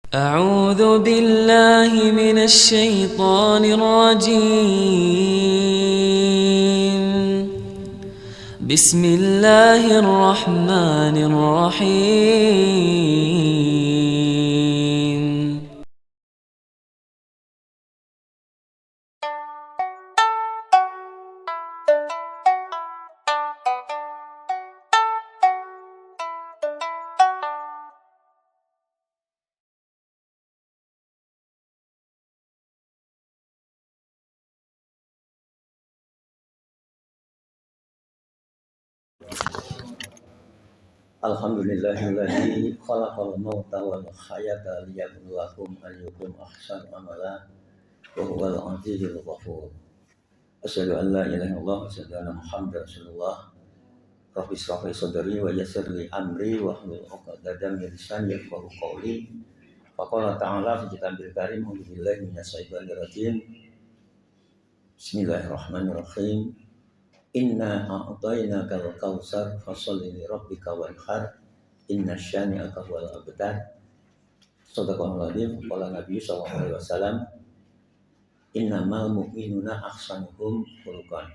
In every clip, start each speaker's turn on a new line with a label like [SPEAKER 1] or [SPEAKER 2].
[SPEAKER 1] أعوذ بالله من الشيطان الرجيم. بسم الله الرحمن الرحيم.
[SPEAKER 2] Alhamdulillahilladzi khalaqal mauta wal hayata liyabluwakum ayyukum ahsanu amala wa huwal azizul ghafur. Asyhadu an la ilaha illallah wa asyhadu anna Muhammadar Rasulullah. Rabbi shrah li sadri wa yassir li amri wa hlul 'uqdatam min lisani yafqahu qawli. Faqala ta'ala fi kitabil karim, a'udzu billahi minasyaitonir rajim. Bismillahirrahmanirrahim. Inna a'tainakal kautsar fasholli li rabbika wanhar. Inna syani'aka huwal abtar. Shadaqallahul adzim. Qala Nabi sallallahu alaihi wasallam, innamal mu'minuna ahsanuhum khuluqan.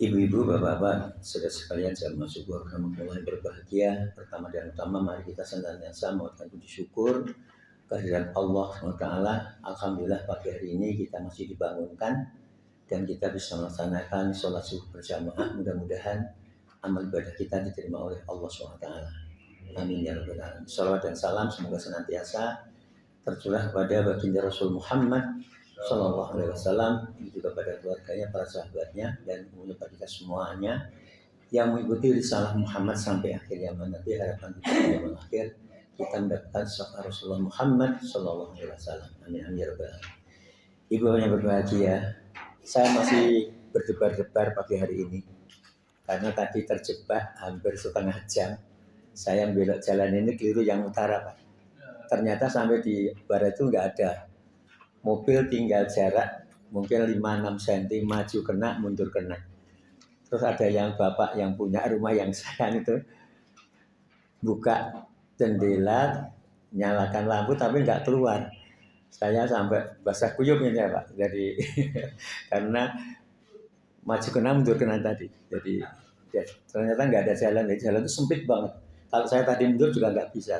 [SPEAKER 2] Ibu-ibu, bapak-bapak, saudara sekalian, jamaah syukur yang berbahagia. Pertama dan utama, mari kita senantiasa mengucapkan puji syukur kehadirat Allah SWT. Alhamdulillah pagi hari ini kita masih dibangunkan dan kita bisa melaksanakan sholat subuh berjamaah. Mudah-mudahan amal ibadah kita diterima oleh Allah SWT. Amin ya rabbal alamin. Shalawat dan salam semoga senantiasa tercurah kepada baginda Rasul Muhammad Sallallahu Alaihi Wasallam, juga pada keluarganya, para sahabatnya, dan kepada kita semuanya yang mengikuti risalah Muhammad sampai akhir zaman nanti. Harapan kita di zaman akhir kita mendapatkan syafaat Rasulullah Muhammad Sallallahu Alaihi Wasallam. Amin ya rabbal alamin. Ibu yang berbahagia, saya masih berdebar-debar pagi hari ini karena tadi terjebak hampir setengah jam. Saya belok jalan ini keliru yang utara, Pak. Ternyata sampai di barat itu nggak ada. Mobil tinggal jarak mungkin 5-6 cm, maju kena, mundur kena. Terus ada yang bapak yang punya rumah yang saya itu buka jendela, nyalakan lampu tapi nggak keluar. Saya sampai basah kuyup ini ya, Pak. Jadi karena maju kena, mundur kena tadi. Jadi ya, ternyata nggak ada jalan. Jadi jalan itu sempit banget. Kalau saya tadi mundur juga nggak bisa.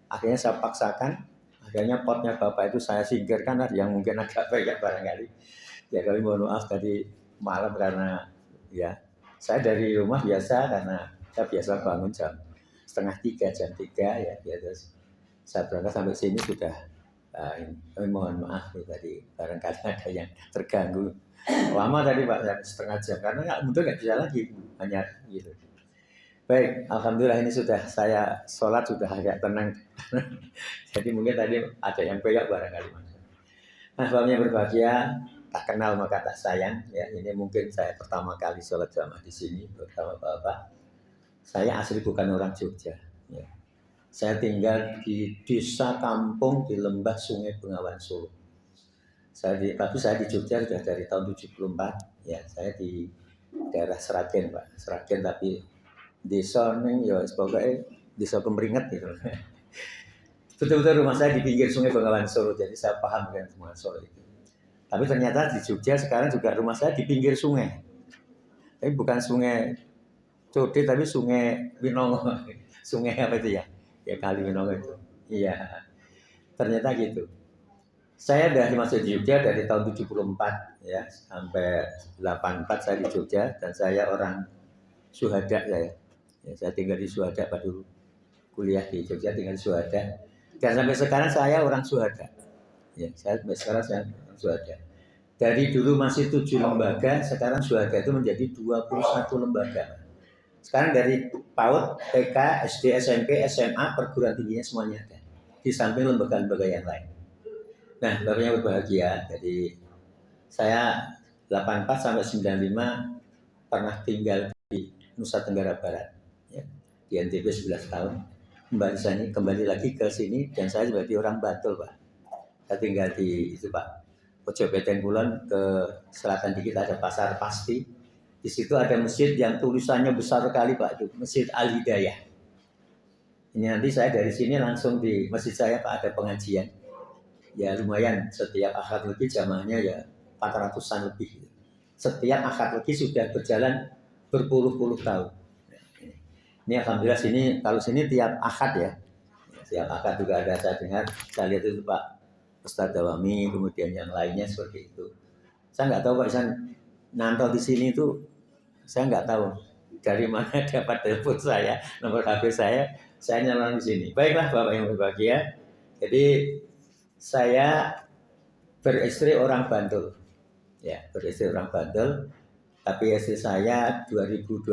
[SPEAKER 2] Akhirnya saya paksakan. Akhirnya potnya bapak itu saya singkirkan, yang mungkin agak banyak barangkali. Ya kami mohon maaf tadi malam karena ya saya dari rumah biasa, karena saya biasa bangun jam 2:30, jam 3 ya. Terus saya berangkat sampai sini sudah. Kami mohon maaf tadi barangkali ada yang terganggu. Lama tadi Pak, setengah jam karena nggak mundur nggak bisa lagi, hanya gitu. Baik, alhamdulillah ini sudah saya sholat sudah agak tenang. Jadi mungkin tadi ada yang beyok barangkali. Nah, bapaknya berbahagia, tak kenal maka tak sayang. Ya, ini mungkin saya pertama kali sholat jamaah di sini bersama bapak. Saya asli bukan orang Jogja. Ya. Saya tinggal di desa kampung di lembah Sungai Bengawan Solo. Tapi saya di Jogja sudah dari tahun 74. Ya, saya di daerah Seragen, Pak. Seragen tapi desa neng ya pokoknya desa Pemeringet gitu. Betul-betul rumah saya di pinggir Sungai Bengawan Solo, jadi saya paham dengan Bengawan Solo itu. Tapi ternyata di Jogja sekarang juga rumah saya di pinggir sungai. Tapi bukan Sungai Code, tapi Sungai Winongo. Sungai apa itu ya? Ya Kali Winongo itu. Iya. Ternyata gitu. Saya sudah masuk di Jogja dari tahun 74 ya, sampai 84 saya di Jogja, dan saya orang Suhada saya. Ya, saya tinggal di Suhada Pak dulu. Kuliah di Jogja tinggal di Suhada. Dan sampai sekarang saya orang Suhada. Ya, sampai sekarang saya orang Suhada. Dari dulu masih 7 lembaga, sekarang Suhada itu menjadi 21 lembaga. Sekarang dari PAUD, TK, SD, SMP, SMA, perguruan tingginya semuanya ada. Di samping lembaga-lembaga yang lain. Nah, bapaknya berbahagia. Jadi saya 84 sampai 95 pernah tinggal di Nusa Tenggara Barat. Ya, di NTB 11 tahun. Kembali lagi ke sini, dan saya sebagai orang Bantul, Pak. Saya tinggal di itu, Pak, Pojok Beten Kulon, ke selatan dikit ada Pasar Pasti. Di situ ada masjid yang tulisannya besar sekali, Pak, itu Masjid Al Hidayah. Ini nanti saya dari sini langsung di masjid saya Pak ada pengajian. Ya lumayan setiap akad lagi jamaahnya ya 400-an lebih. Setiap akad lagi sudah berjalan berpuluh-puluh tahun. Ini alhamdulillah sini kalau sini tiap akad ya. Tiap akad juga ada saya dengar. Saya lihat itu Pak Ustadz Dawami kemudian yang lainnya seperti itu. Saya nggak tahu Pak Isan nantau di sini itu saya nggak tahu dari mana dapat telepon saya, nomor HP saya nyalon di sini. Baiklah Bapak yang berbahagia. Jadi saya beristri orang Bantul. Ya, beristri orang Bantul. Tapi istri saya 2021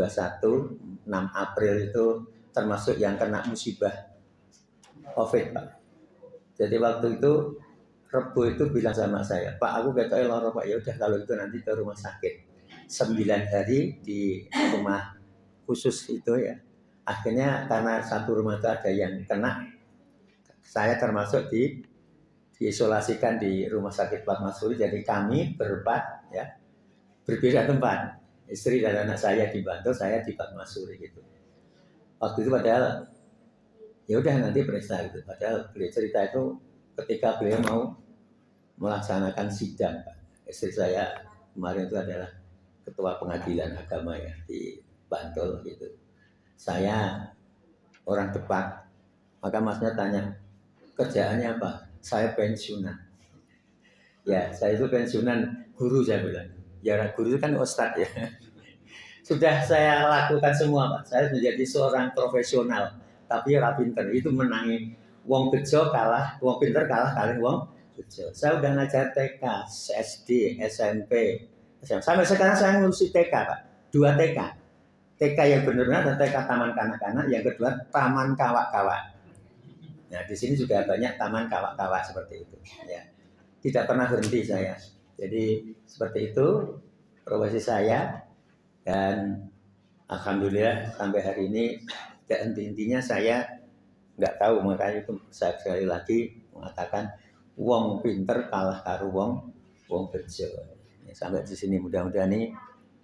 [SPEAKER 2] 6 April itu termasuk yang kena musibah COVID Pak. Jadi waktu itu Rebo itu bilang sama saya, Pak aku gak tahu loro Pak, ya udah kalau itu nanti ke rumah sakit 9 hari di rumah khusus itu ya. Akhirnya karena satu rumah itu ada yang kena, saya termasuk diisolasikan di rumah sakit Fatmasuri. Jadi kami berempat ya berbeda tempat. Istri dan anak saya di Bantul, saya di Fatmasuri gitu. Waktu itu padahal ya udah nanti periksa gitu. Padahal beliau cerita itu ketika beliau mau melaksanakan sidang, Pak. Istri saya kemarin itu adalah ketua pengadilan agama ya di Bantul gitu. Saya orang Depak, maka masnya tanya kerjaannya apa? Saya pensiunan. Ya saya itu pensiunan guru saya bilang. Ya guru itu kan ustadz ya. Sudah saya lakukan semua Pak. Saya menjadi seorang profesional. Tapi ora pinter itu menangi wong bejo kalah, wong pinter kalah kali wong bejo. Saya udah ngajar TK, SD, SMP, SMA. Sampai sekarang saya ngurusi TK Pak. 2 TK. TK yang benar-benar dan TK taman kanak-kanak, yang kedua taman kawak-kawak. Nah, di sini juga banyak taman kawak-kawak seperti itu ya. Tidak pernah berhenti saya. Jadi seperti itu profesi saya dan alhamdulillah sampai hari ini dan intinya saya nggak tahu, makanya itu saya sekali lagi mengatakan wong pinter kalah karo wong bejo. Ya, sampai di sini mudah-mudahan ini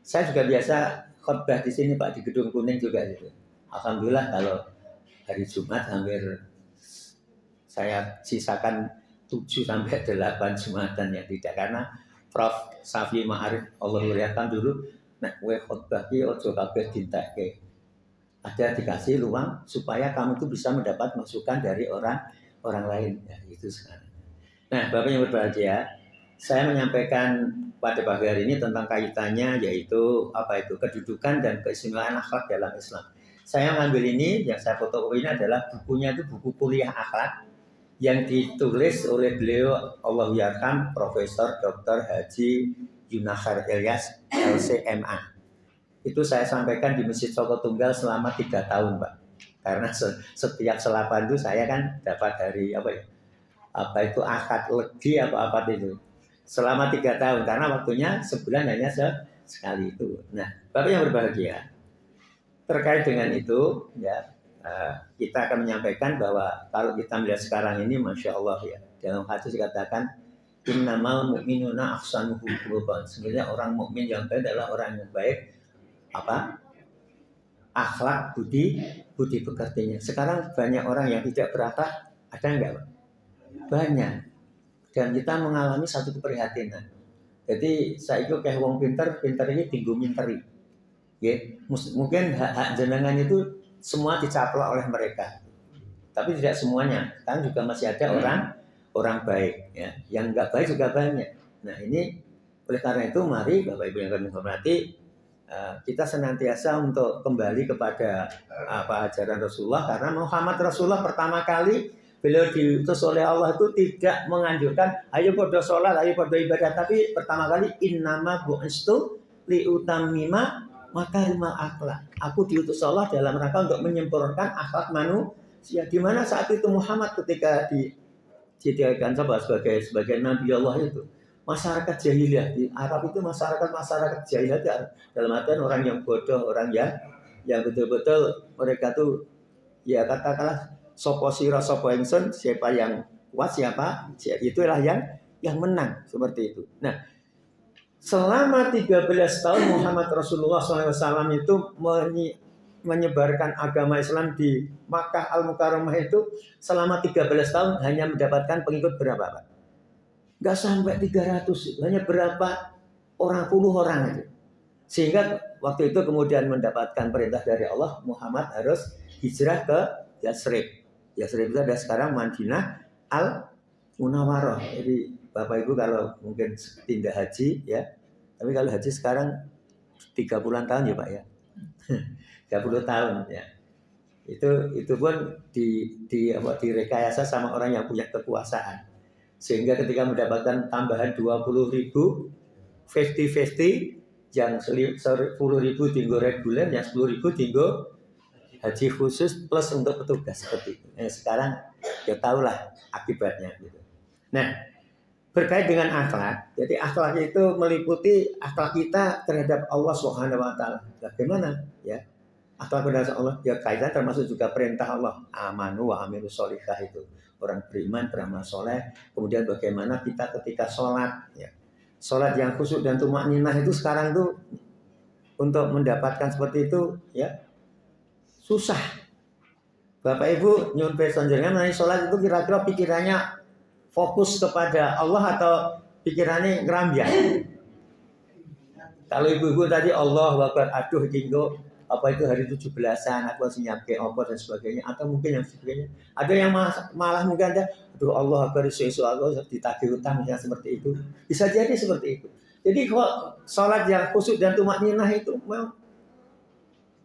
[SPEAKER 2] saya juga biasa khotbah di sini Pak di Gedung Kuning juga gitu. Alhamdulillah kalau hari Jumat hampir saya sisakan 7 sampai 8 Jumatan yang tidak, karena Prof Safi Ma'arif Allah muliakan dulu nek kowe khotbah ki aja kabeh dintekke. Ada dikasih ruang supaya kamu itu bisa mendapat masukan dari orang lain. Ya, itu sekarang. Nah, Bapak yang berbahagia, saya menyampaikan pada pagi hari ini tentang kaitannya yaitu apa itu kedudukan dan keistimewaan akhlak dalam Islam. Saya mengambil ini, yang saya fotokopi ini adalah bukunya itu buku kuliah akhlak yang ditulis oleh beliau Allah yarham Profesor Dr. Haji Yunahar Ilyas LCMA. Itu saya sampaikan di Masjid Soko Tunggal selama 3 tahun Pak. Karena setiap selapan itu saya kan dapat dari apa itu akad legi apa itu selama 3 tahun, karena waktunya sebulan hanya sekali itu. Nah, Bapak yang berbahagia, terkait dengan itu ya kita akan menyampaikan bahwa kalau kita melihat sekarang ini Masya Allah ya, dalam hadis dikatakan innamal mu'minuna ahsanuhum quluban. Sebenarnya orang mukmin yang baik adalah orang yang baik akhlak, budi pekertinya. Sekarang banyak orang yang tidak berakhlak, ada enggak Pak? Banyak. Dan kita mengalami satu keprihatinan. Jadi saya itu kayak wong pinter ini tinggu minteri. Ya, mungkin hak jenengan itu semua dicaplok oleh mereka. Tapi tidak semuanya. Kan juga masih ada orang baik ya. Yang enggak baik juga banyak. Nah, ini oleh karena itu mari Bapak Ibu yang kami hormati, kita senantiasa untuk kembali kepada ajaran Rasulullah, karena Muhammad Rasulullah pertama kali beliau diutus oleh Allah itu tidak menganjurkan ayo pada sholat, ayo pada ibadah, tapi pertama kali innama bu'istu liutammima makarimal akhlak. Aku diutus Allah dalam rangka untuk menyempurnakan akhlak manusia. Di mana saat itu Muhammad ketika dijadikan sebagai Nabi Allah itu, masyarakat jahiliyah di Arab itu masyarakat jahiliyah dalam artian orang yang bodoh, orang yang betul-betul mereka tuh ya katakanlah sopo sira sopo ingsun, siapa yang kuat siapa itulah yang menang, seperti itu. Nah, selama 13 tahun Muhammad Rasulullah SAW itu menyebarkan agama Islam di Makkah Al-Mukarramah itu selama 13 tahun hanya mendapatkan pengikut berapa, Pak? Nggak sampai 300, hanya berapa orang, puluh orang aja. Sehingga waktu itu kemudian mendapatkan perintah dari Allah, Muhammad harus hijrah ke Yasrib. Yasrib itu ada sekarang Madinah Al-Munawwarah. Jadi Bapak Ibu kalau mungkin pindah haji ya, tapi kalau haji sekarang 30-an tahun ya Pak ya. 30 tahun ya. Itu pun direkayasa sama orang yang punya kekuasaan. Sehingga ketika mendapatkan tambahan 20.000 50-50 yang 10.000 tinggal reguler, yang 10.000 tinggal haji khusus plus untuk petugas seperti itu. Sekarang ya tahulah akibatnya gitu. Nah, berkait dengan akhlak, jadi akhlak itu meliputi akhlak kita terhadap Allah Subhanahu wa taala. Bagaimana ya? Akhlak terhadap Allah ya kaitan termasuk juga perintah Allah, amanu wa amilus sholihah itu. Orang beriman, beramal soleh. Kemudian bagaimana kita ketika sholat ya. Sholat yang khusyuk dan tumakninah itu sekarang tuh untuk mendapatkan seperti itu ya susah. Bapak Ibu nyuwun pirsa jenengan mengenai sholat itu kira-kira pikirannya fokus kepada Allah atau pikirannya ngerambian? Kalau ibu-ibu tadi Allah Akbar, aduh tinggo apa itu hari 17-an aku harus nyiapke apa dan sebagainya, atau mungkin yang sebagainya. Ada yang malah mungkin ada aduh Allah Akbar sesuatu Allah ditagih utang yang seperti itu. Bisa jadi seperti itu. Jadi kok sholat yang khusyuk dan tumakninah itu memang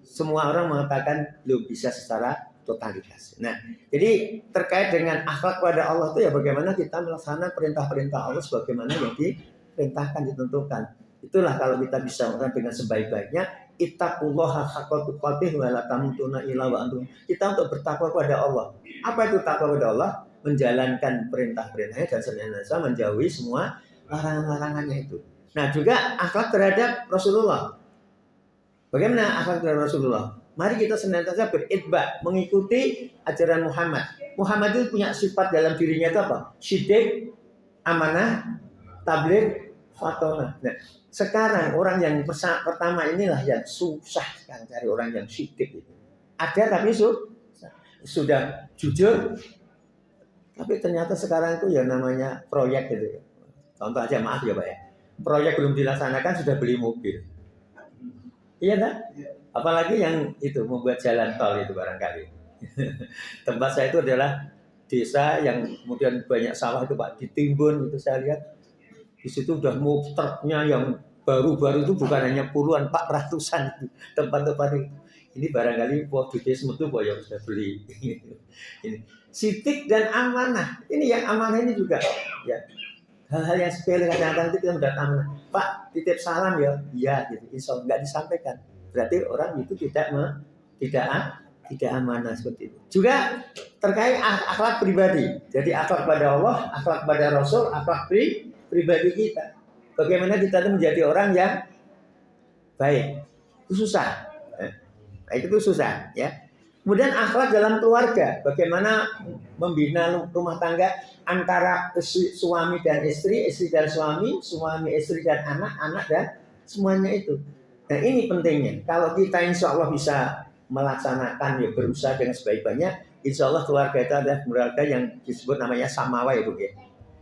[SPEAKER 2] semua orang mengatakan belum bisa secara totalitas. Nah, jadi terkait dengan akhlak pada Allah itu ya bagaimana kita melaksanakan perintah-perintah Allah sebagaimana yang diperintahkan, ditentukan. Itulah kalau kita bisa melakukan dengan sebaik-baiknya, ittaqullaha haqqa tuqatih wa la tamutunna illa wa antum. Kita untuk bertakwa kepada Allah. Apa itu takwa kepada Allah? Menjalankan perintah-perintahnya dan senantiasa menjauhi semua larangan-larangannya itu. Nah, juga akhlak terhadap Rasulullah. Bagaimana akhlak terhadap Rasulullah? Mari kita senantiasa beritba, mengikuti ajaran Muhammad. Muhammad itu punya sifat dalam dirinya itu apa? Syidik, amanah, tabligh, fatonah. Nah, sekarang orang yang pertama inilah yang susah sekarang cari orang yang syidik itu. Ada tapi sudah jujur, tapi ternyata sekarang itu ya namanya proyek gitu. Contoh aja, maaf ya Pak ya, proyek belum dilaksanakan sudah beli mobil. Iya kan? Apalagi yang itu membuat jalan tol itu barangkali. Tempat saya itu adalah desa yang kemudian banyak sawah itu Pak, ditimbun itu saya lihat. Di situ udah mau truknya yang baru-baru itu bukan hanya puluhan, Pak, ratusan itu tempat-tempat itu. Ini barangkali waktu itu semetu yang sudah beli. Ini sitik dan amanah. Ini yang amanah ini juga ya. Hal-hal yang sepele kadang-kadang itu kita sudah amanah. Pak, titip salam ya. Iya gitu. Insya Allah nggak disampaikan. Berarti orang itu tidak amanah seperti itu. Juga terkait akhlak pribadi. Jadi akhlak pada Allah, akhlak pada Rasul, akhlak pribadi kita. Bagaimana kita menjadi orang yang baik. Itu susah. Baik itu susah ya. Kemudian akhlak dalam keluarga. Bagaimana membina rumah tangga antara suami dan istri dan suami, suami istri dan anak dan semuanya itu. Nah ini pentingnya. Kalau kita insya Allah bisa melaksanakan ya berusaha dengan sebaik-baiknya, insya Allah keluarga itu adalah keluarga yang disebut namanya samawa itu ya.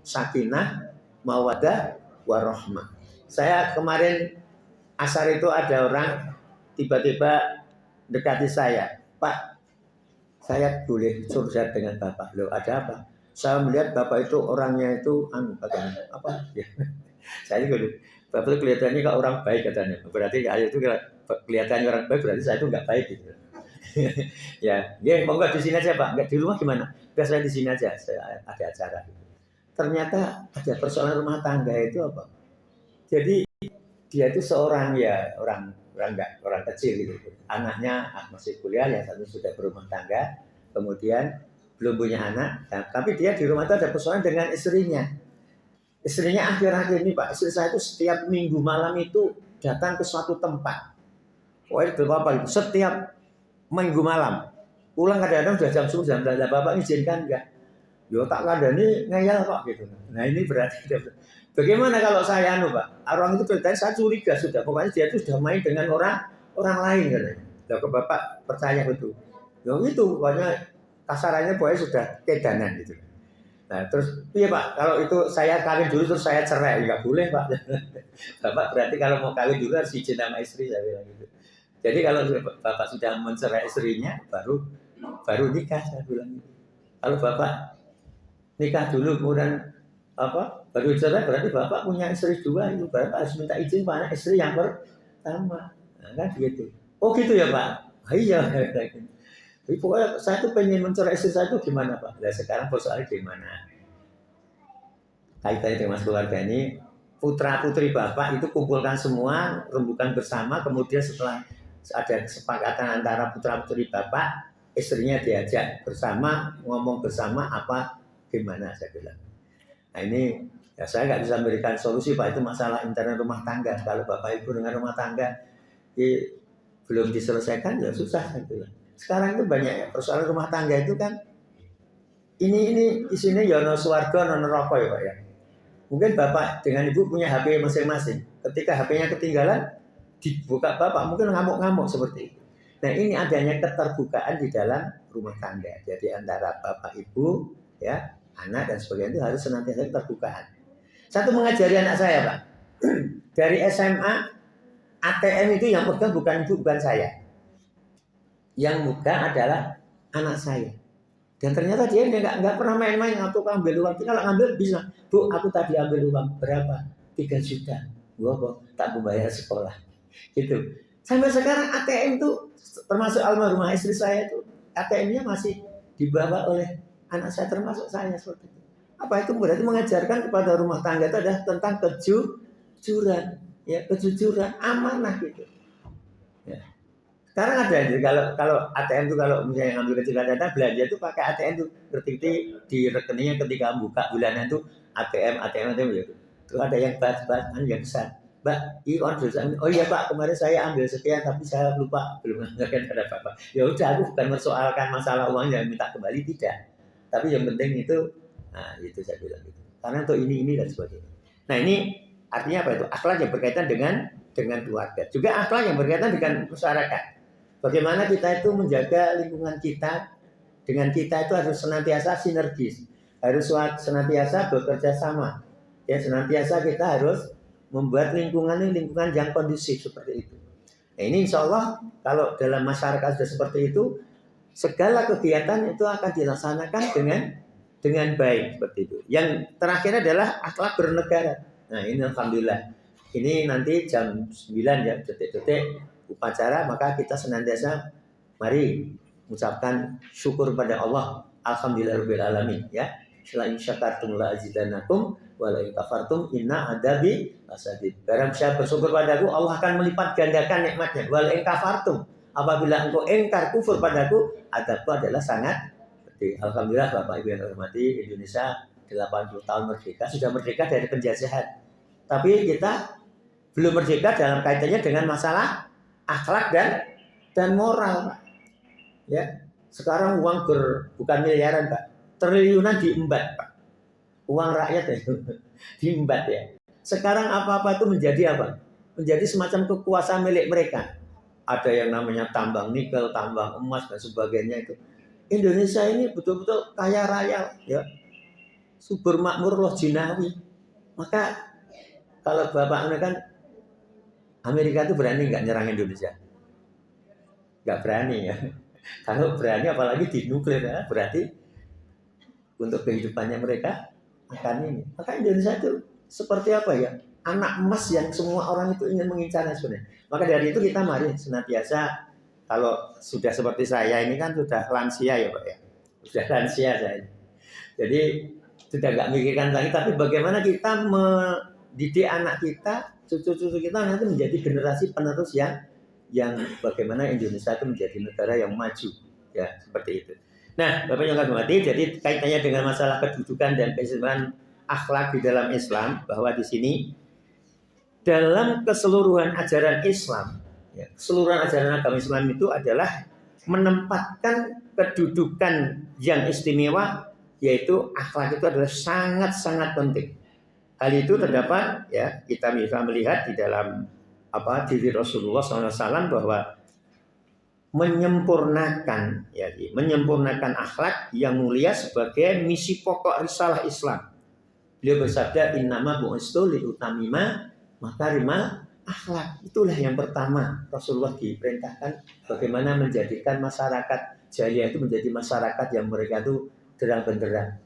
[SPEAKER 2] Sakinah, mawadah, warahmah. Saya kemarin asar itu ada orang tiba-tiba dekati saya, Pak, saya boleh curhat dengan Bapak. Loh, ada apa? Saya melihat Bapak itu orangnya itu katanya apa? Ya. Saya juga Bapak itu kelihatannya kayak orang baik katanya. Berarti saya itu kelihatannya orang baik, berarti saya itu nggak baik gitu. Ya, mau nggak di sini aja Pak? Nggak di rumah gimana? Biar saya di sini aja. Saya ada acara. Ternyata ada persoalan rumah tangga itu apa? Jadi dia itu seorang ya orang kecil gitu. Anaknya masih kuliah, yang satu sudah berumah tangga, kemudian belum punya anak. Nah, tapi dia di rumah itu ada persoalan dengan istrinya. Istrinya akhir-akhir ini Pak, istri saya itu setiap minggu malam itu datang ke suatu tempat. Oh itu apa itu? Setiap minggu malam. Pulang kadang-kadang sudah jam 10, jam 8, Bapak izinkan enggak? Yo tak kandani ngeyel Pak gitu. Nah ini berarti bagaimana kalau saya Pak? Orang itu ceritanya saya curiga sudah. Pokoknya dia itu sudah main dengan orang lain katanya. Lah kok Bapak percaya itu? Ya itu pokoknya kasarannya pokoknya sudah kedanan gitu. Nah terus iya Pak, kalau itu saya kawin dulu terus saya cerai, nggak boleh Pak. Bapak berarti kalau mau kawin dulu harus izin sama istri, saya bilang gitu. Jadi kalau Bapak sudah mencerai istrinya, baru nikah, saya bilang gitu. Kalau Bapak nikah dulu kemudian baru cerai, berarti Bapak punya istri dua, itu Bapak harus minta izin pada istri yang pertama. Nah, kan gitu. Oh gitu ya Pak. Ah, iya. Jadi pokoknya saya tuh pengen mencerai istri saya itu gimana Pak? Nah sekarang persoalannya gimana? Kaitannya dengan keluarga ini, putra putri Bapak itu kumpulkan semua, rembukan bersama, kemudian setelah ada kesepakatan antara putra putri Bapak, istrinya diajak bersama, ngomong bersama apa gimana saya bilang. Nah ini ya saya nggak bisa memberikan solusi Pak, itu masalah internal rumah tangga. Kalau Bapak Ibu dengan rumah tangga belum diselesaikan ya susah saya bilang. Sekarang itu banyak persoalan rumah tangga itu kan ini isinya ya no swarga no neraka ya Pak ya. Mungkin Bapak dengan Ibu punya HP masing-masing. Ketika HP-nya ketinggalan dibuka Bapak mungkin ngamuk-ngamuk seperti itu. Nah ini adanya keterbukaan di dalam rumah tangga. Jadi antara Bapak Ibu ya anak dan sebagainya itu harus senantiasa keterbukaan. Satu mengajari anak saya Pak dari SMA ATM itu yang pegang bukan Ibu bukan saya. Yang buka adalah anak saya. Dan ternyata dia nggak pernah main-main atau ambil uang. Kalau ngambil bisa, Bu, aku tadi ambil uang berapa? 3 juta. Gua tak membayar sekolah. Gitu. Sampai sekarang ATM itu termasuk almarhumah istri saya itu ATM-nya masih dibawa oleh anak saya termasuk saya seperti itu. Apa itu berarti mengajarkan kepada rumah tangga itu adalah tentang kejujuran, ya kejujuran, amanah gitu. Ya. Sekarang ada jadi kalau ATM itu kalau misalnya ngambil kecil data belanja itu pakai ATM itu ngerti di rekeningnya ketika buka bulanan itu ATM gitu. Terus ada yang bahas yang besar. Mbak, ini on oh iya Pak kemarin saya ambil sekian tapi saya lupa belum menganggarkan pada Bapak. Ya udah aku bukan mempersoalkan masalah uang yang minta kembali tidak. Tapi yang penting itu, nah itu saya bilang gitu. Karena untuk ini dan sebagainya. Nah ini artinya apa itu? Akhlak yang berkaitan dengan keluarga. Juga akhlak yang berkaitan dengan masyarakat. Bagaimana kita itu menjaga lingkungan kita, dengan kita itu harus senantiasa sinergis, harus senantiasa bekerja sama. Ya, senantiasa kita harus membuat lingkungan yang kondusif seperti itu. Nah, ini insya Allah kalau dalam masyarakat sudah seperti itu, segala kegiatan itu akan dilaksanakan dengan baik seperti itu. Yang terakhir adalah akhlak bernegara. Nah ini alhamdulillah. Ini nanti jam 9 ya, detik-detik upacara, maka kita senantiasa mari mengucapkan syukur pada Allah, alhamdulillahirabbil alamin ya. Selain syakartum la azidannakum wa la in kafartum inna adabi lasadid. Barang siapa bersyukur padaku, Allah akan melipat gandakan nikmatnya. Wa la in kafartum, apabila engkau engkar kufur padaku, adabku adalah sangat pedih. Alhamdulillah Bapak Ibu yang hormati, Indonesia 80 tahun merdeka, sudah merdeka dari penjajahan. Tapi kita belum merdeka dalam kaitannya dengan masalah akhlak dan moral, Pak. Ya, sekarang uang bukan miliaran, Pak, triliunan diembat, Pak. Uang rakyat ya, diembat ya. Sekarang apa-apa itu menjadi apa? Menjadi semacam kekuasaan milik mereka. Ada yang namanya tambang nikel, tambang emas dan sebagainya itu. Indonesia ini betul-betul kaya raya, ya, subur makmur loh jinawi. Maka kalau Bapak kan Amerika itu berani nggak nyerang Indonesia? Nggak berani ya. Kalau berani apalagi di nuklir ya, berarti untuk kehidupannya mereka akan ini. Maka Indonesia itu seperti apa ya? Anak emas yang semua orang itu ingin mengincarnya sebenarnya. Maka dari itu kita mari senantiasa, kalau sudah seperti saya ini kan sudah lansia ya Pak ya. Sudah lansia saya. Jadi sudah nggak mikirkan lagi, tapi bagaimana kita mendidik anak kita, cucu-cucu kita nanti menjadi generasi penerus yang bagaimana Indonesia itu menjadi negara yang maju ya, seperti itu. Nah Bapak yang hormati, jadi kaitannya dengan masalah kedudukan dan keistimewaan akhlak di dalam Islam, bahwa di sini dalam keseluruhan ajaran Islam ya, keseluruhan ajaran agama Islam itu adalah menempatkan kedudukan yang istimewa, yaitu akhlak itu adalah sangat-sangat penting. Hal itu terdapat ya, kita bisa melihat di dalam diri Rasulullah SAW, bahwa menyempurnakan menyempurnakan akhlak yang mulia sebagai misi pokok risalah Islam. Beliau bersabda, innama bu'istu liutamima makarimal akhlak. Itulah yang pertama Rasulullah diperintahkan bagaimana menjadikan masyarakat jahiliyah itu menjadi masyarakat yang mereka itu terang benderang.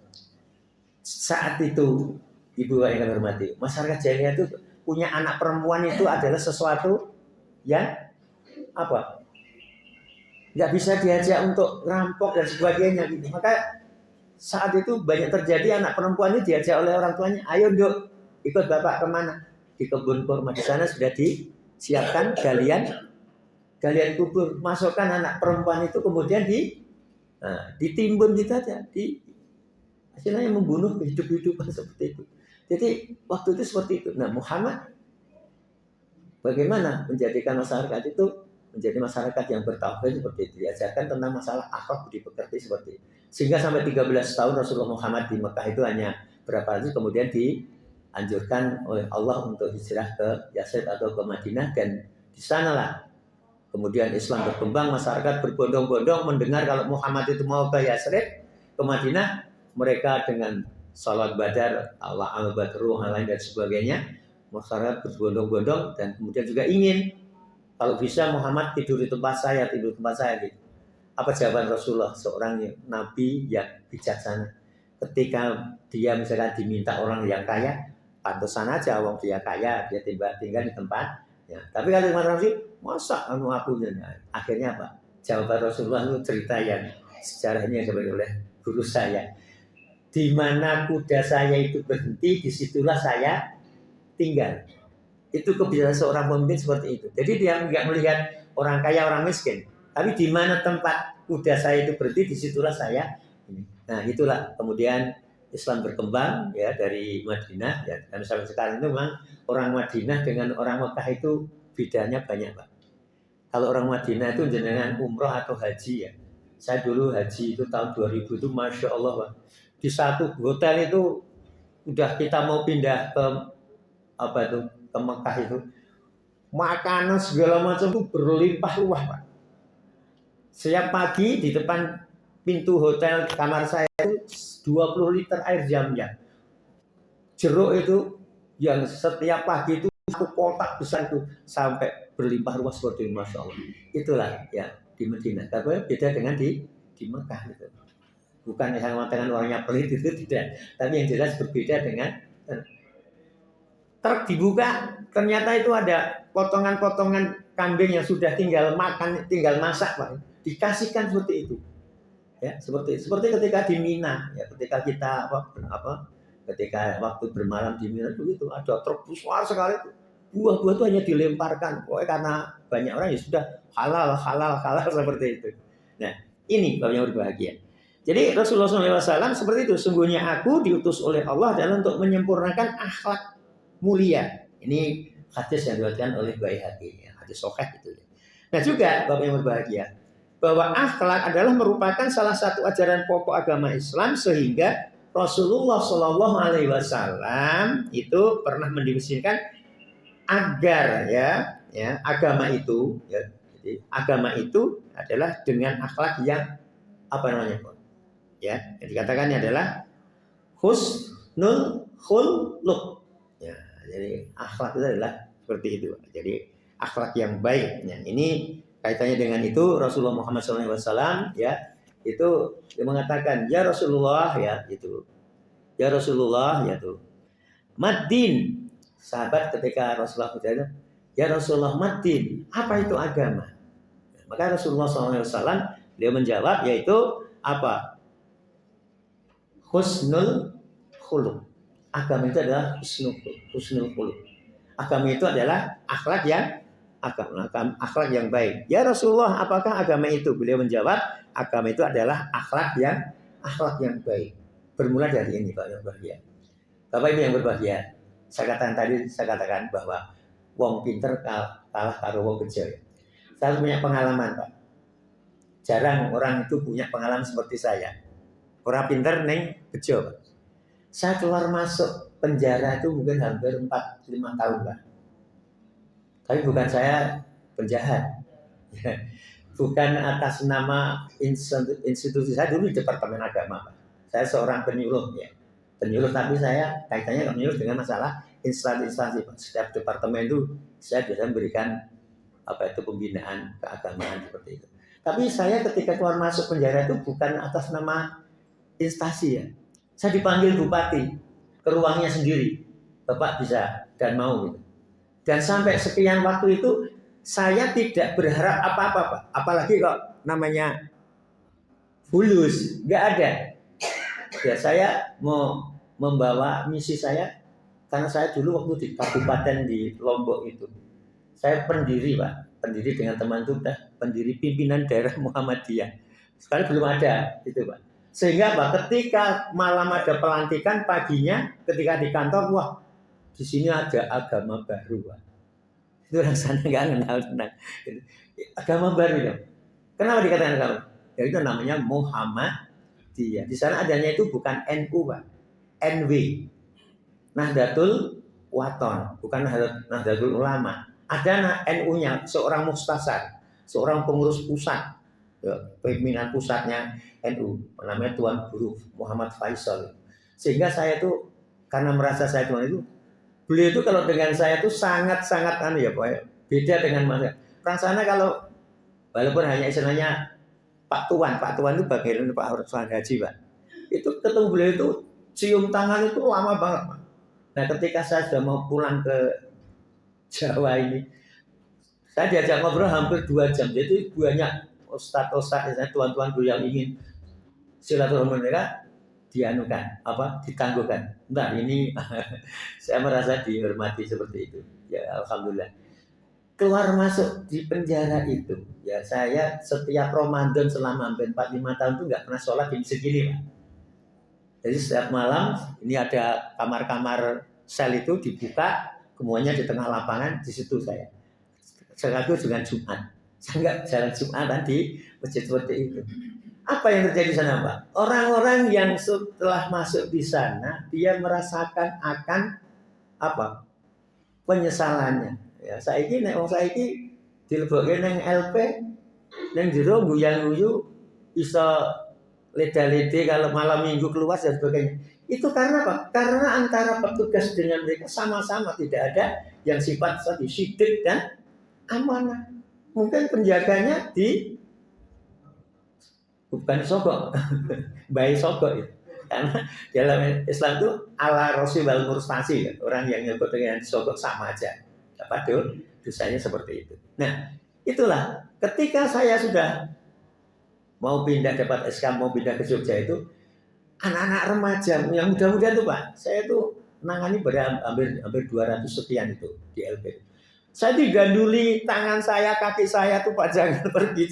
[SPEAKER 2] Saat itu, ibu yang kami hormati, masyarakat jahiliyah itu punya anak perempuan itu adalah sesuatu yang apa? Nggak bisa diajak untuk rampok dan sebagainya gitu. Maka saat itu banyak terjadi anak perempuan ini diajak oleh orang tuanya, ayo Nduk, ikut bapak kemana? Di kebun kurma. Di sana sudah disiapkan galian kubur. Masukkan anak perempuan itu kemudian ditimbun gitu aja, hasilnya membunuh hidup-hidupan seperti itu. Jadi waktu itu seperti itu. Nah, Muhammad bagaimana menjadikan masyarakat itu menjadi masyarakat yang bertauhid seperti itu, diajarkan tentang masalah akhlak budi pekerti seperti itu. Sehingga sampai 13 tahun Rasulullah Muhammad di Mekah itu hanya berapa hari, kemudian dianjurkan oleh Allah untuk hijrah ke Yathrib atau ke Madinah, dan di sanalah kemudian Islam berkembang. Masyarakat berbondong-bondong mendengar kalau Muhammad itu mau ke Yathrib, ke Madinah. Mereka dengan salat badar, Allah al-badru, hal lain dan sebagainya, masyarakat berbondong-bondong dan kemudian juga ingin kalau bisa Muhammad tidur di tempat saya gitu. Apa jawaban Rasulullah, seorang nabi yang bijaksana? Ketika dia misalkan diminta orang yang kaya, pantesan aja wong dia kaya, dia tinggal di tempat. Ya. Tapi kalau Rasul, masa aku akhirnya apa? Jawaban Rasulullah itu cerita yang sejarahnya sebenarnya oleh guru saya. Di mana kuda saya itu berhenti, disitulah saya tinggal. Itu kebiasaan seorang pemimpin seperti itu. Jadi dia nggak melihat orang kaya, orang miskin. Tapi di mana tempat kuda saya itu berhenti, disitulah saya. Nah, itulah kemudian Islam berkembang ya dari Madinah ya. Dan sampai sekarang itu memang orang Madinah dengan orang Mekah itu bedanya banyak, Pak. Kalau orang Madinah itu jenengan umroh atau haji ya. Saya dulu haji itu tahun 2000 itu, Masya Allah, Pak. Di satu hotel itu udah kita mau pindah ke ke Mekah itu, makanan segala macam itu berlimpah ruah, Pak. Setiap pagi di depan pintu hotel kamar saya itu 20 liter air zam-zam. Jeruk itu yang setiap pagi itu satu kotak besar itu sampai berlimpah ruah seperti itu, Masya Allah. Itulah ya di Madinah. Tapi beda dengan di Mekah gitu. Bukan yang mengatakan orangnya pelit itu tidak, tapi yang jelas berbeda dengan truk dibuka, ternyata itu ada potongan-potongan kambing yang sudah tinggal makan, tinggal masak, Pak. Dikasihkan seperti itu. Ya, seperti ketika di Mina, ya, ketika kita ketika waktu bermalam di Mina itu ada truk besar sekali itu. Buah-buah itu hanya dilemparkan. Pokoknya karena banyak orang ya sudah halal seperti itu. Nah, ini Bapak yang berbahagia. Jadi Rasulullah SAW seperti itu. Sungguhnya aku diutus oleh Allah adalah untuk menyempurnakan akhlak mulia. Ini hadis yang diriwayatkan oleh Baihaqi, ya, hadis sahih itu. Nah juga Bapak yang berbahagia, bahwa akhlak adalah merupakan salah satu ajaran pokok agama Islam, sehingga Rasulullah SAW itu pernah mendefinisikan agar agama itu, ya, jadi agama itu adalah dengan akhlak yang ya, yang dikatakannya adalah husnul khuluq. Ya, jadi akhlak itu adalah seperti itu. Jadi akhlak yang baik. Ya, ini kaitannya dengan itu Rasulullah Muhammad SAW ya, itu dia mengatakan, ya Rasulullah ya itu. Ya Rasulullah ya itu. Madin. Sahabat ketika Rasulullah bertanya, ya Rasulullah Madin, apa itu agama? Maka Rasulullah SAW dia menjawab, yaitu apa? Husnul khuluq. Agama itu adalah husnul khuluq. Agama itu adalah akhlak yang baik. Ya Rasulullah, apakah agama itu? Beliau menjawab, agama itu adalah akhlak yang baik. Bermula dari ini, Pak yang berbahagia. Bapak Ibu yang berbahagia, saya katakan bahwa wong pinter kalah karo wong bejo. Saya punya pengalaman, Pak. Jarang orang itu punya pengalaman seperti saya. Orang pinter neng bejo, Pak. Saya keluar masuk penjara itu mungkin hampir 4-5 tahun, Pak. Tapi bukan saya penjahat. bukan atas nama institusi saya dulu di Departemen Agama, Pak. Saya seorang penyuluh ya. Penyuluh, tapi saya kaitannya penyuluh dengan masalah instansi-instansi. Setiap departemen itu saya bisa memberikan pembinaan keagamaan seperti itu. Tapi saya ketika keluar masuk penjara itu bukan atas nama instansi ya. Saya dipanggil bupati ke ruangnya sendiri. Bapak bisa dan mau gitu. Dan sampai sekian waktu itu saya tidak berharap apa-apa, Pak. Apalagi kok namanya fulus, nggak ada. Ya saya mau membawa misi saya, karena saya dulu waktu di kabupaten di Lombok itu, saya pendiri, Pak. Pendiri dengan teman itu udah pendiri pimpinan daerah Muhammadiyah. Sekarang belum ada itu, Pak. Sehingga Pak, ketika malam ada pelantikan, paginya ketika di kantor, wah di sini ada agama baru, Pak. Itu orang sana nggak kenal tentang agama baru ya. Kenapa dikatakan agama? Ya itu namanya Muhammadiyah. Di sana adanya itu bukan NU, Pak. NW. Nahdlatul Wathon, bukan Nahdlatul Ulama. Ada NU-nya, seorang mustasar, seorang pengurus pusat, ya, pimpinan pusatnya NU, namanya Tuan Guru Muhammad Faisal. Sehingga saya itu karena merasa saya Tuan itu, beliau itu kalau dengan saya itu sangat-sangat beda dengan masa. Orang sana kalau walaupun hanya istilahnya Pak Tuan itu bagian Pak Tuan Haji, Pak. Itu ketemu beliau itu cium tangan itu lama banget, Pak. Nah, ketika saya sudah mau pulang ke Jawa ini, saya diajak ngobrol hampir 2 jam. Jadi banyak ustadz, tuan-tuan yang ingin silaturahmi mereka ditangguhkan. Nah, ini saya merasa dihormati seperti itu. Ya, alhamdulillah. Keluar masuk di penjara itu, ya saya setiap Ramadan selama hampir 4-5 tahun itu nggak pernah sholat di masjid ini, Pak. Jadi setiap malam ini ada kamar-kamar sel itu dibuka, semuanya di tengah lapangan, di situ saya. Sekaligus dengan Jumat. Saya nggak jalan Jumatan di masjid seperti itu. Apa yang terjadi di sana, Pak? Orang-orang yang setelah masuk di sana, dia merasakan akan penyesalannya. Ya, saiki dilebokke nang LP, nang jero guyang-guyu iso leda-lede kalau malam minggu keluar dan sebagainya. Itu karena apa? Karena antara petugas dengan mereka sama-sama tidak ada yang sifat sidik dan amanah. Mungkin penjaganya bukan sogok, bayi sogok itu. Karena dalam Islam itu ala Rasul wal Murstasi, orang yang nyebut dengan sogok sama aja. Dosanya seperti itu. Nah, itulah ketika saya sudah mau pindah dapat SK, mau pindah ke Jogja itu, anak-anak remaja yang muda-muda itu, Pak, saya itu menangani hampir 200 sekian itu di LP. Saya diganduli tangan saya, kaki saya tuh, Pak, jangan pergi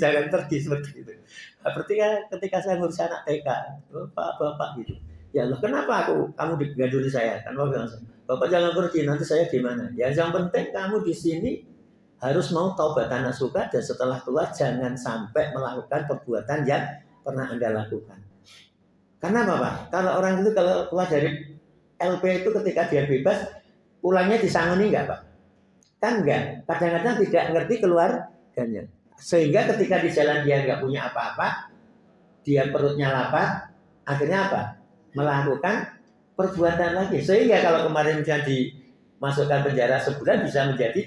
[SPEAKER 2] seperti itu. Seperti ketika saya ngurus anak TK, bapak gitu. Ya Allah, kenapa kamu diganduli saya? Kan Bapak jangan pergi, nanti saya gimana? Ya yang penting kamu di sini harus mau taubatan nasuha, dan setelah keluar jangan sampai melakukan perbuatan yang pernah Anda lakukan. Karena apa, Pak? Kalau orang itu kalau keluar dari LP itu ketika dia bebas, pulangnya disangoni enggak, Pak? Kan enggak. Kadang-kadang tidak ngerti keluarganya. Sehingga ketika di jalan dia enggak punya apa-apa, dia perutnya lapar, akhirnya apa? Melakukan perbuatan lagi. Sehingga kalau kemarin dia dimasukkan penjara sebulan bisa menjadi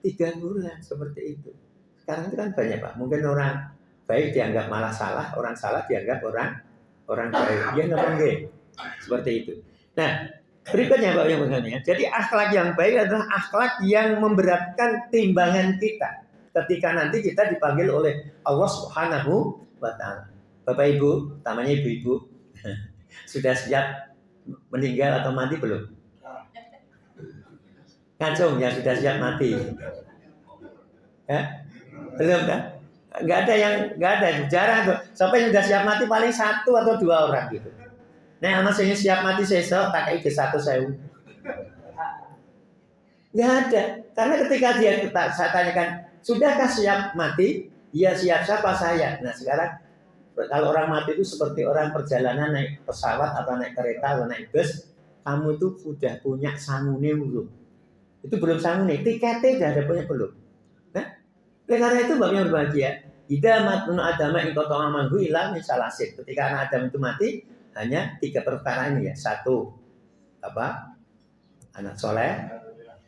[SPEAKER 2] 3 bulan seperti itu. Sekarang itu kan banyak, Pak. Mungkin orang baik dianggap malah salah, orang salah dianggap orang baik. Ya namanya seperti itu. Nah, berikutnya Pak yang begini. Jadi akhlak yang baik adalah akhlak yang memberatkan timbangan kita ketika nanti kita dipanggil oleh Allah Subhanahu wa Ta'ala. Bapak Ibu, utamanya ibu-ibu, sudah siap meninggal atau mati belum? Ngacung yang sudah siap mati. Ya? Belum kan? Nggak ada jarang tuh. Sampai sudah siap mati paling 1 atau 2 orang gitu. Nah, anak saya siap mati sesok tak kayak 1 saya. Nggak ada. Karena ketika saya tanyakan, sudahkah siap mati? Ya siap, siapa saya? Nah sekarang kalau orang mati itu seperti orang perjalanan naik pesawat atau naik kereta atau naik bus, kamu itu sudah punya sangune belum? Itu belum sangune, tiketnya sudah ada punya belum? Nah, karena itu Bapak yang berbahagia. Idza matun adama in qata amalhu illa min salasin. Ketika anak Adam itu mati, hanya 3 perkara ini ya. 1, apa? Anak soleh,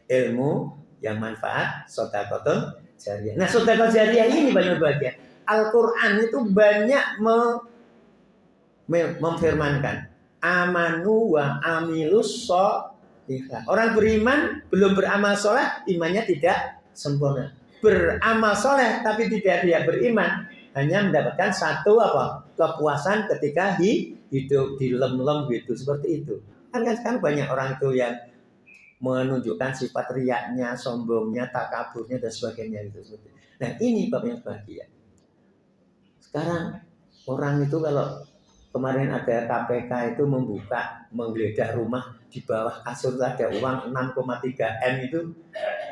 [SPEAKER 2] ilmu yang manfaat, sedekah jariah. Nah, sedekah jariah ini banyak bagian. Al-Qur'an itu banyak memfirmankan amanu wa amilus sholihah. Orang beriman belum beramal soleh, imannya tidak sempurna. Beramal soleh tapi tidak dia beriman, hanya mendapatkan satu apa? Kepuasan ketika hidup di lem-lem gitu, seperti itu. Kan sekarang banyak orang itu yang menunjukkan sifat riaknya, sombongnya, takaburnya dan sebagainya gitu. Nah, ini bab yang bahagia. Sekarang orang itu kalau kemarin ada KPK itu menggeledah rumah di bawah kasur ada uang 6,3 M itu.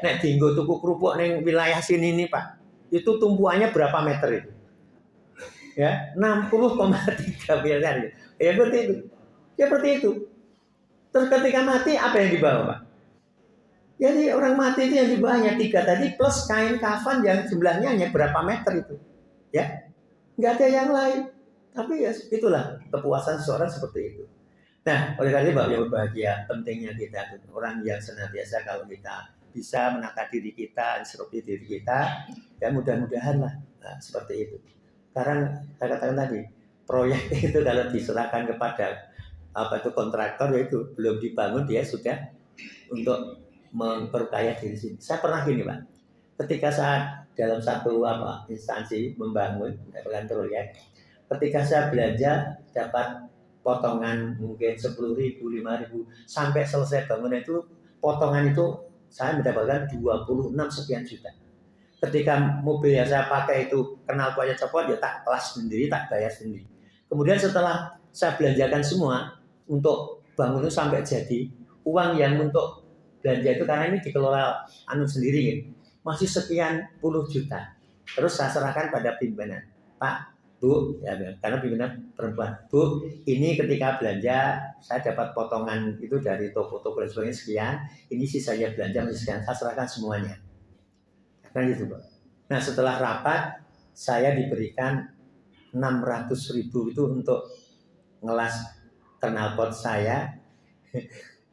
[SPEAKER 2] Nek dinggo tuku kerupuk neng wilayah sini nih Pak, itu tumpuannya berapa meter itu? Ya, 60,3 miliar. Ya seperti itu. Ya seperti itu. Terus ketika mati apa yang dibawa Pak? Jadi orang mati itu yang dibawanya 3 tadi plus kain kafan yang jumlahnya hanya berapa meter itu. Ya, nggak ada yang lain. Tapi ya itulah kepuasan seseorang seperti itu. Nah, oleh karena itu Bapak yang berbahagia, pentingnya kita orang yang senantiasa kalau kita bisa menata diri kita, instruksi diri kita, ya mudah-mudahan lah seperti itu. Sekarang saya katakan tadi, proyek itu kalau diserahkan kepada kontraktor yaitu belum dibangun dia sudah untuk memperkaya diri sini. Saya pernah gini Pak, ketika saat dalam satu instansi membangun proyek, ketika saya belanja dapat potongan mungkin 10.000, 5.000 sampai selesai bangunan itu potongan itu saya mendapatkan 26 sekian juta. Ketika mobil yang saya pakai itu knalpotnya copot ya tak kelas sendiri, tak bayar sendiri. Kemudian setelah saya belanjakan semua untuk bangunan sampai jadi, uang yang untuk belanja itu karena ini dikelola sendiri ya, masih sekian puluh juta. Terus saya serahkan pada pimpinan, Pak, Bu, ya, karena pimpinan perempuan, Bu, ini ketika belanja saya dapat potongan itu dari toko-toko dan sebagainya sekian, ini sisanya belanja masih sekian, saya serahkan semuanya. Kan gitu Pak. Nah setelah rapat saya diberikan 600.000 itu untuk ngelas knalpot saya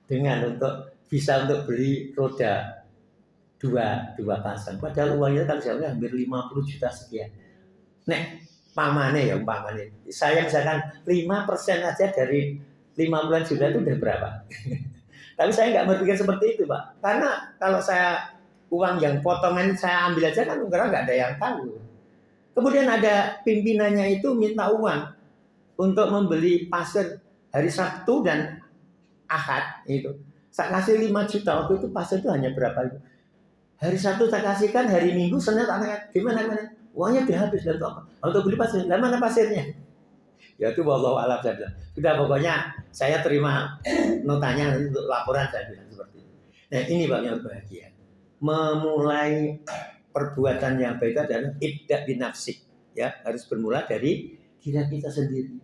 [SPEAKER 2] dengan untuk bisa untuk beli roda dua pasang. Padahal uangnya kan sebenarnya hampir 50 juta sekian. Nek pamane ya umpamane. Saya misalkan 5% aja dari 50 juta itu udah berapa? Tapi saya nggak berpikir seperti itu Pak. Karena kalau saya uang yang potongan saya ambil aja kan nggak ada yang tahu. Kemudian ada pimpinannya itu minta uang untuk membeli pasir hari Sabtu dan Ahad itu. Saya kasih 5 juta waktu itu pasir itu hanya berapa itu? Hari Sabtu saya kasihkan, hari Minggu Senin tak gimana? Uangnya dihabis dan apa? Untuk beli pasir, dan mana pasirnya? Ya itu wallahu a'lam saya bilang. Sudah pokoknya saya terima notanya untuk laporan saya bilang seperti itu. Nah ini Pak yang bahagia. Memulai perbuatan yang baik adalah ibda binafsik, ya harus bermula dari diri kita sendiri.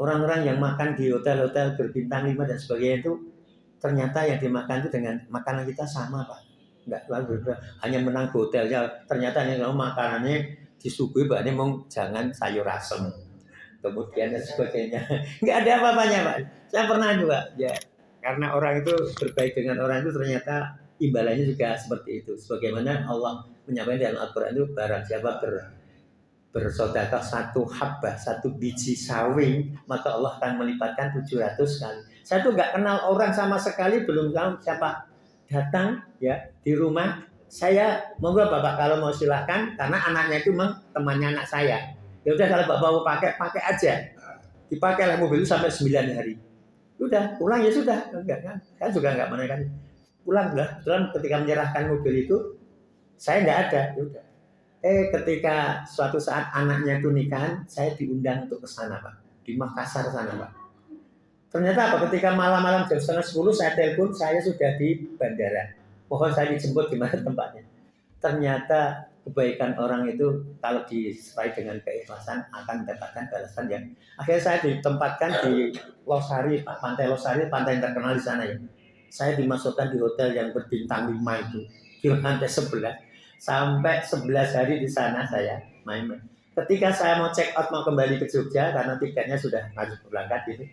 [SPEAKER 2] Orang-orang yang makan di hotel-hotel berbintang 5 dan sebagainya itu ternyata yang dimakan itu dengan makanan kita sama Pak, nggak lalu hanya menang ke hotelnya, ternyata yang makanannya disuguhi Pak ini mau jangan sayur asem, kemudian dan sebagainya, nggak ada apa-apanya Pak. Saya pernah juga ya, karena orang itu berbaik dengan orang itu ternyata imbalannya juga seperti itu. Sebagaimana Allah menyampaikan dalam Al-Quran itu barang siapa bersedekah 1 habbah, 1 biji sawi, maka Allah akan melipatkan 700 kali. Saya tuh nggak kenal orang sama sekali, belum tahu siapa datang ya di rumah saya. Monggo Bapak kalau mau silahkan, karena anaknya itu memang temannya anak saya. Ya udah kalau Bapak mau pakai aja. Dipakailah mobil itu sampai 9 hari. Udah pulang ya sudah, enggak kan? Saya juga nggak menaikkan. Pulang lah, ketika menyerahkan mobil itu saya nggak ada, udah. Ketika suatu saat anaknya itu nikahan, saya diundang untuk ke sana Pak, di Makassar sana Pak. Ternyata apa? Ketika malam-malam jam 9:30 saya telepon, saya sudah di bandara. Mohon saya dijemput di mana tempatnya. Ternyata kebaikan orang itu kalau disesuai dengan keikhlasan akan mendapatkan balasan yang. Akhirnya saya ditempatkan di Losari, Pak, Pantai Losari, pantai yang terkenal di sana ya. Saya dimasukkan di hotel yang berbintang 5 itu di lantai 11 sampai 11 hari di sana saya main. ketika saya mau check out mau kembali ke Jogja karena tiketnya sudah harus berangkat gitu.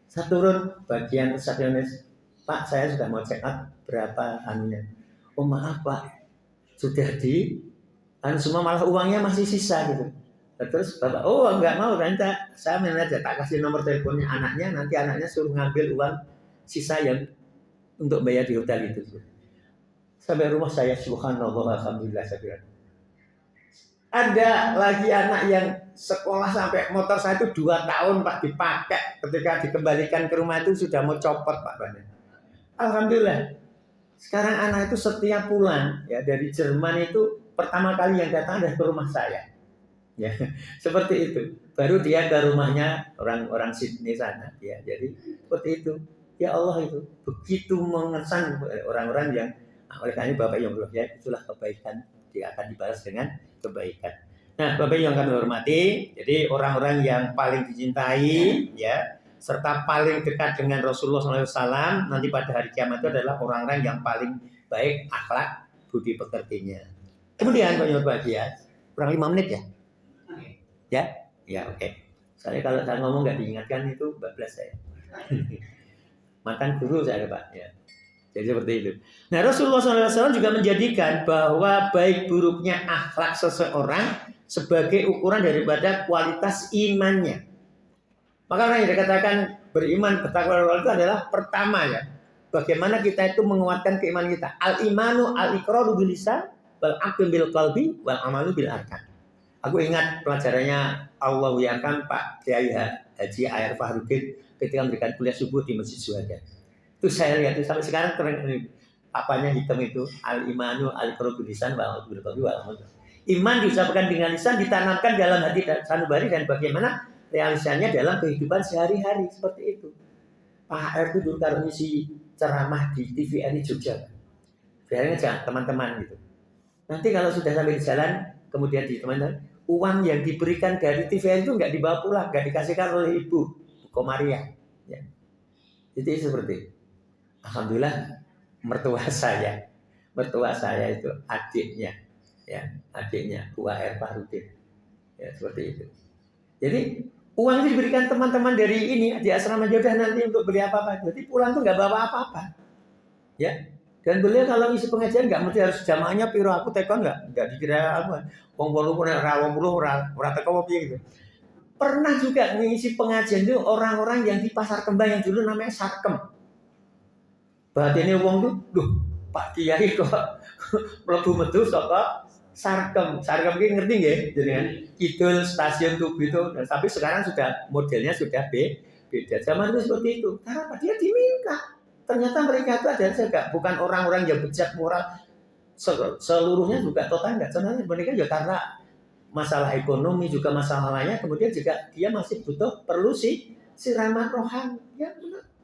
[SPEAKER 2] Saya turun bagian resepsionis, Pak saya sudah mau check out, berapa anunya? Oh maaf Pak, sudah semua malah uangnya masih sisa gitu. Terus Bapak, oh enggak mau nanti saya aja tak kasih nomor teleponnya anaknya, nanti anaknya suruh ngambil uang sisa yang untuk bayar di hotel itu. Sampai rumah saya subhanallah alhamdulillah saya bilang. Ada lagi anak yang sekolah sampai motor saya itu 2 tahun Pak dipakai, ketika dikembalikan ke rumah itu sudah mau copot Pak Bani. Alhamdulillah. Sekarang anak itu setiap pulang ya dari Jerman itu pertama kali yang datang adalah ke rumah saya. Ya, seperti itu. Baru dia ke rumahnya orang-orang Sydney sana ya. Jadi seperti itu. Ya Allah itu begitu mengesan orang-orang yang oleh karena Bapak yang ya itulah kebaikan, dia akan dibalas dengan kebaikan. Nah, Bapak yang kami hormati, jadi orang-orang yang paling dicintai ya serta paling dekat dengan Rasulullah SAW nanti pada hari kiamat itu adalah orang-orang yang paling baik akhlak budi pekertinya. Kemudian Pak yang bahagia, kurang 5 menit ya? Ya oke. Soalnya kalau saya ngomong nggak diingatkan itu bablas saya. Makan guru saya Pak ya. Jadi seperti itu. Nah Rasulullah SAW juga menjadikan bahwa baik buruknya akhlak seseorang sebagai ukuran daripada kualitas imannya. Maka orang yang dikatakan beriman bertakwa itu adalah pertama ya. Bagaimana kita itu menguatkan keimanan kita. Al-imanu al-iqraru bil lisan wal aqdu bil qalbi wal amalu bil arkan. Aku ingat pelajarannya Allah Wiyakan Pak Kiai Haji Air Fahrudin ketika memberikan kuliah subuh di Masjid Syuhada. Itu saya lihat itu sampai sekarang keren apanya hitam itu al-imanu al-iqraru bil lisan wal aqdu bil qalbi wal amalu. Iman diucapkan dengan lisan ditanamkan dalam hati sanubari dan bagaimana realisasinya dalam kehidupan sehari-hari seperti itu. Pak R itu dulu kalau ngisi ceramah di TVRI Jogja. Biasanya jangan teman-teman gitu. Nanti kalau sudah sampai di jalan, kemudian di teman-teman, uang yang diberikan dari TVRI itu nggak dibawa pulang, nggak dikasihkan oleh Ibu Komaria. Ya. Jadi seperti itu. Alhamdulillah mertua saya itu adiknya, ya adiknya Bu R Fahrudin, ya seperti itu. Jadi uang itu diberikan teman-teman dari ini di asrama Jodah nanti untuk beli apa-apa. Jadi pulang tuh nggak bawa apa-apa, ya. Dan beliau kalau isi pengajian nggak mesti harus jamaahnya piro aku tekon nggak dikira apa. Wong bolu pun rawong bulu ora teko piye gitu. Pernah juga mengisi pengajian itu orang-orang yang di Pasar Kembang yang dulu namanya Sarkem. Batinnya wong tuh, duh Pak Kiai kok mlebu metu saka Sarkem ini ngerti nggih jenengan? Kidul stasiun Tugu itu, dan tapi sekarang sudah modelnya sudah beda. Zaman itu seperti itu. Karena apa? Dia diminta. Ternyata mereka itu adalah juga bukan orang-orang yang bejat moral seluruhnya juga total enggak. Sebenarnya mereka juga karena masalah ekonomi juga masalah lainnya, kemudian juga dia masih butuh perlu siraman rohani.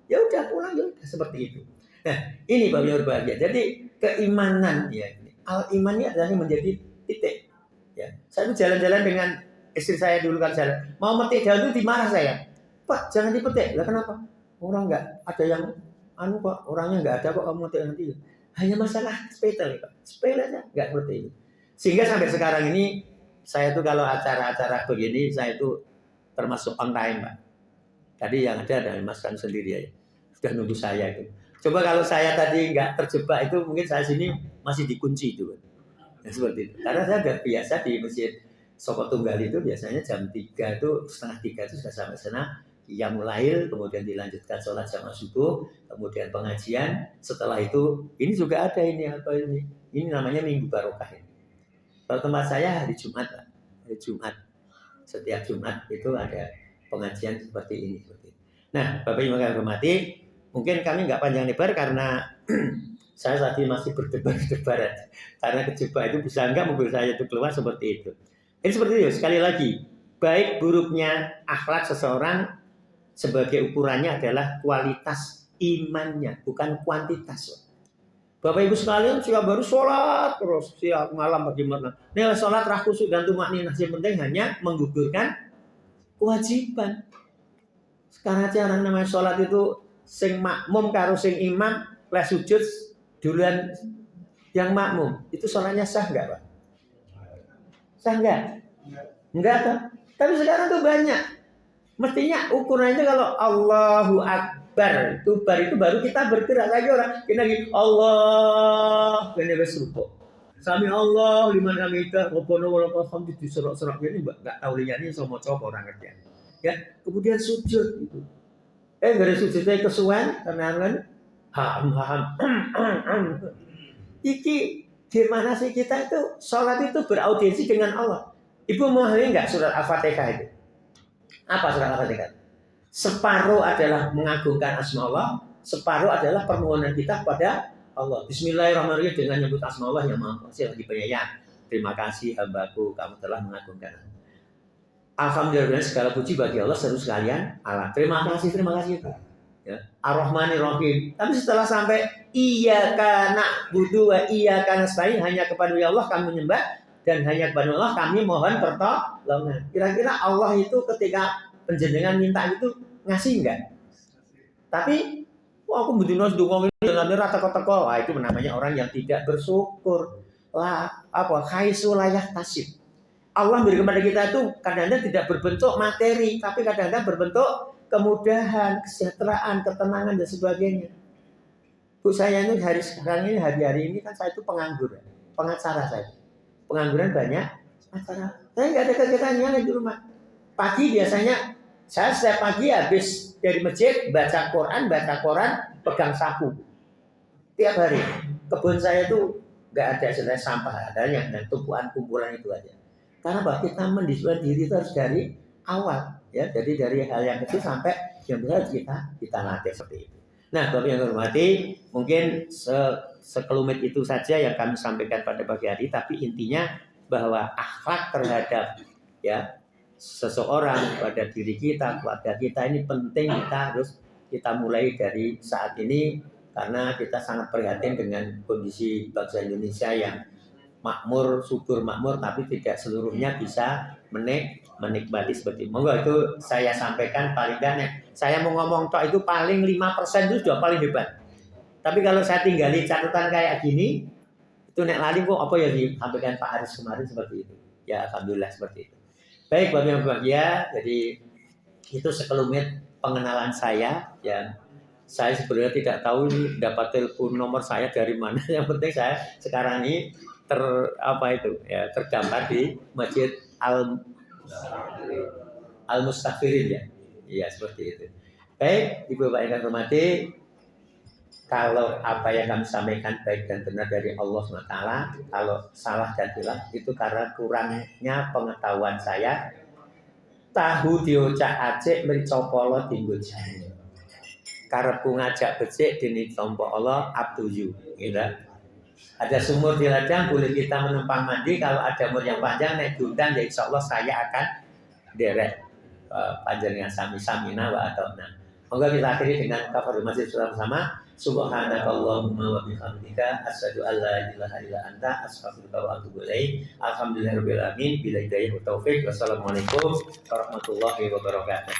[SPEAKER 2] Ya udah pulang ya udah seperti itu. Nah, ini Bapak yang berbahagia. Jadi keimanan ya. Al-iman ini adalah menjadi titik. Ya, saya jalan-jalan dengan istri saya dulu kan jalan. Mau metik daun itu dimarah saya. Pak, jangan dipetik. Lah kenapa? Orang enggak ada yang kok orangnya enggak ada kok kamu metik nanti. Hanya masalah sepele Pak. Sepele aja, enggak seperti itu. Sehingga sampai sekarang ini saya tuh kalau acara-acara begini saya itu termasuk on time Pak. Tadi yang ada adalah Mas Kan sendiri aja. Sudah nunggu saya itu. Coba kalau saya tadi nggak terjebak itu mungkin saya sini masih dikunci itu. Ya, seperti itu. Karena saya sudah biasa di Masjid Soko Tunggal itu biasanya jam 3 itu setengah 3 itu sudah sampai sana qiyamul lail, kemudian dilanjutkan sholat jamaah subuh, kemudian pengajian. Setelah itu ini juga ada ini apa ini? Ini namanya Minggu Barokah ini. Kalau tempat saya hari Jumat, Pak. Hari Jumat. Setiap Jumat itu ada pengajian seperti ini. Nah, Bapak Ibu yang hormati, mungkin kami nggak panjang lebar karena saya tadi masih berdebar-debar karena kejebak itu bisa enggak mobil saya itu keluar seperti itu. Ini seperti itu sekali lagi, baik buruknya akhlak seseorang sebagai ukurannya adalah kualitas imannya, bukan kuantitas. Bapak Ibu sekalian siap baru sholat terus siap malam bagaimana? Nilai sholat rah khusyuk dan tumakninah yang penting hanya menggugurkan kewajiban. Sekarang aja orang namanya sholat itu sing makmum karo sing imam leh sujud duluan yang makmum itu sholatnya sah nggak Pak? Sah nggak? Enggak kan? Tapi sekarang tuh banyak. Mestinya ukurannya kalau Allahu Akbar itu baru kita bergerak lagi orang. Kita lagi Allah kene wis rukuk. Sami Allah liman hamidah Rabbana wa lakal hamdu diserak-serak ini enggak tahu liyane iso maca apa ora ngerti. Ya, kemudian sujud itu. Gara sujudnya kesuwen karena kan iki gimana sih kita itu sholat itu beraudiensi dengan Allah. Ibu memahami nggak surat Al-Fatihah itu? Apa surat Al-Fatihah? Separuh adalah mengagungkan asma Allah, separuh adalah permohonan kita kepada Allah. Bismillahirrahmanirrahim dengan menyebut asma Allah yang Maha Pengasih lagi penyayang. Terima kasih hambaku, kamu telah mengagungkan. Alhamdulillah segala puji bagi Allah seluruh sekalian Allah. Terima kasih itu. Ya. Ar-Rahmanir-Rahim. Tapi setelah sampai iyyaka na'budu wa iyyaka nasta'in, hanya kepada Allah kami menyembah dan hanya kepada Allah kami mohon pertolongan. Kira-kira Allah itu ketika penjenengan minta itu ngasih enggak? Tapi aku bedino ndonga ini dengan rata teko-teko. Wah, itu namanya orang yang tidak bersyukur. Lah, apa? Khaisu layah tasib. Allah beri kepada kita itu kadang-kadang tidak berbentuk materi, tapi kadang-kadang berbentuk kemudahan, kesejahteraan, ketenangan dan sebagainya. Bu, saya ini hari-hari ini kan saya itu penganggur, pengacara saya. Pengangguran banyak, acara. Saya nggak ada kegiatan yang lain di rumah. Pagi biasanya saya setiap pagi habis dari masjid baca Quran, baca koran, pegang sapu. Tiap hari. Kebun saya itu nggak ada sebenarnya sampah, adanya dan tumpuan kumpulan itu aja. Karena bahwa kita mendisiplinkan diri itu harus dari awal, ya. Jadi dari hal yang kecil sampai yang besar kita latih seperti itu. Nah, Bapak yang hormati, mungkin sekelumit itu saja yang kami sampaikan pada pagi hari. Tapi intinya bahwa akhlak terhadap ya seseorang pada diri kita, keluarga kita ini penting kita mulai dari saat ini karena kita sangat prihatin dengan kondisi bangsa Indonesia yang makmur, subur makmur, tapi tidak seluruhnya bisa menikmati seperti itu. Monggo itu saya sampaikan paling banyak. Saya mau ngomong tok itu paling 5% itu sudah paling hebat. Tapi kalau saya tinggali catatan kayak gini, itu nek lali kok apa ya disampaikan Pak Aris kemarin seperti itu. Ya alhamdulillah seperti itu. Baik Bapak yang berbahagia, jadi itu sekelumit pengenalan saya yang saya sebenarnya tidak tahu ini dapat telepon nomor saya dari mana. Yang penting saya sekarang ini tergambar di Masjid Al-Mustaghfirin ya. Iya seperti itu. Baik, Ibu Bapak yang hormati, kalau apa yang kami sampaikan baik dan benar dari Allah SWT, kalau salah dan hilang itu karena kurangnya pengetahuan saya. Tahu diocak acik mericopolo tinggal jane. Karepku ngajak becik dini tompo Allah abduyu, gitu. Ada sumur di ladang, boleh kita menumpang mandi. Kalau ada umur yang panjang, naik diundang, ya insya Allah saya akan derek panjenengan sami-samina wa atona. Moga kita akhiri dengan kafaratul majlis bersama. Subhanakallahumma wa bihamdika asyhadu an la ilaha illa anta astaghfiruka wa atubu ilaik. Alhamdulillahirabbil alamin. Bila hidayah wa taufik. Wassalamualaikum warahmatullahi wabarakatuh.